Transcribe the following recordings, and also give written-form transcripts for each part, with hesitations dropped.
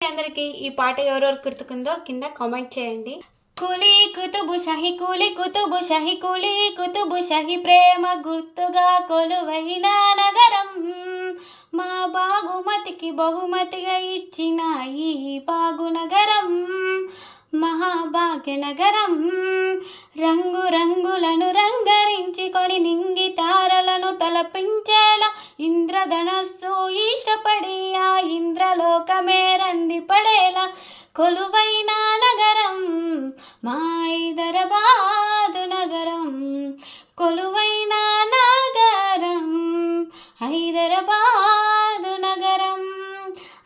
అందరికీ ఈ పాట ఎవరెవరు గుర్తుకుందో కింద కామెంట్ చేయండి. కూలీ కుతుబు షాహి కూలీ కుతుబు షాహి కూలీ కుతుబు షాహి ప్రేమ గుర్తుగా కొలువైన నగరం, మా బాగుమతికి బహుమతిగా ఇచ్చిన ఈ బాగు నగరం మహాభాగ్య నగరం. రంగు రంగులను రంగరించుకొని నింగి తారలను తలపించేలా ఇంద్రధనస్సు ఇష్టపడి ఆ ఇంద్రలోకమే రంది పడేలా కొలువైన నగరం మా హైదరాబాదు నగరం. కొలువైన నగరం హైదరాబాదు నగరం.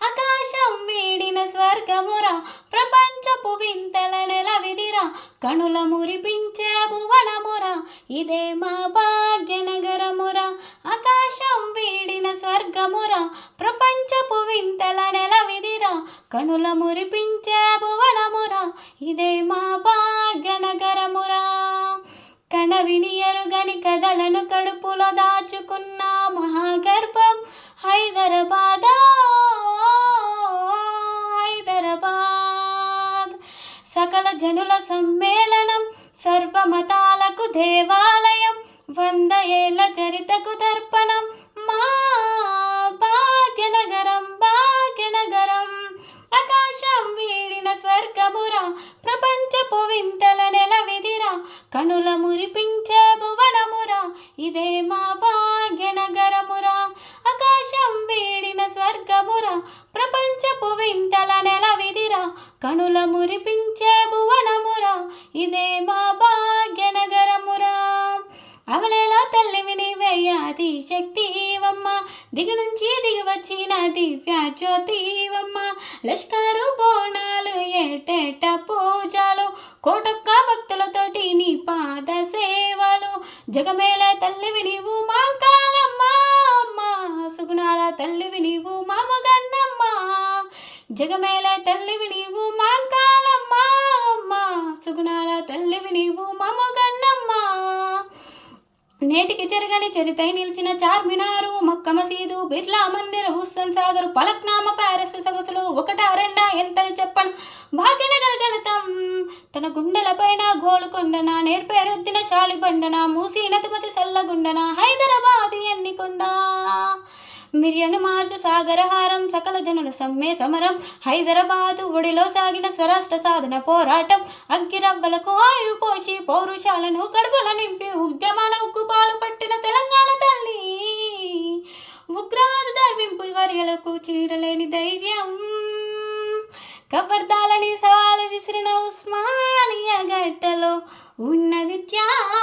ఆకాశం వీడిన స్వర్గమురా, ప్రపంచపు వింతల నెలవిదిరా, కనుల మురిపించే భువనమురా, ఇదే మా భాగ్యనగరమురా. ఆకాశం వీడిన స్వర్గమురా, ప్రపంచపు వింతల నెలవిదిరా, కనుల మురిపించే భువనమురా, ఇదే మా భాగ్యనగరమురా. కనవిని ఎరుగని కథలను కడుపులో దాచుకున్న మహాగర్భం హైదరాబాద్. హైదరాబాద్ సకల జనుల సమ్మేళనం, సర్వమతాలకు దేవాలయం, 100 ఏళ్ల చరితకు దర్పణం మా భాగ్యనగరం. భాగ్యనగరం ఆకాశం వీడిన స్వర్గమురా, ప్రపంచపు వింతల నెలవిదిరా, కనుల మురిపించే భువనమురా, ఇదే మా భాగ్యనగరమురా. ఆకాశం వీడిన స్వర్గమురా, ప్రపంచపు వింతల నెలవిదిరా, కనుల మురిపించే భువనమురా, ఇదే మా భాగ్యనగరమురా. అవలేలా తల్లివి నీవయ్యాది శక్తివమ్మ, దిగు నుంచి దిగి వచ్చిన దివ్య జ్యోతివమ్మ. లష్కరు బోనాలు ఏటేట పూజలు, కోటొక్క భక్తులతోటి నీ పాద సేవలు. జగమేలే తల్లివి నీవు మా కాలమ్మ, సుగుణాల తల్లివి నీవు మా మగన్నమ్మ. జగమేలే తల్లివి నీవు మా కాలమ్మ, సుగుణాల తల్లివి నీవు మా మగన్నమ్మ. నేటికి జరగని చరితై నిలిచిన చార్మినారు, మక్క మసీదు, బిర్లా మందిర్, హుస్సేన్ సాగర్, పలక్నామ, ప్యారిస్ సొగసులు ఒకటా రెండా ఎంతని చెప్పను. భాగ్యనగర గణితం తన గుండెల పైన గోలుకొండన, నేర్పేరొద్దిన శాలిబండన, మూసి నతిమతి సల్లగుండన, హైదరాబాద్ ఎన్నికొండ. మిరియను మార్చు సాగరహారం, సకల జనుల సమ్మె సమరం, హైదరాబాదు ఒడిలో సాగిన స్వరాష్ట్ర సాధన పోరాటం. అగ్గిరవ్వలకు ఆయు పోసి పౌరుషాలను కడుపుల నింపి ఉద్యమాన ఉక్కుపాలు పట్టిన తెలంగాణ తల్లి. ఉగ్రవాద ధర్మింపు గర్యలకు చీరలేని ధైర్యం, కబర్దాలని సవాలు విసిరిన ఉస్మానియా గడ్డలో ఉన్నది త్యాగం.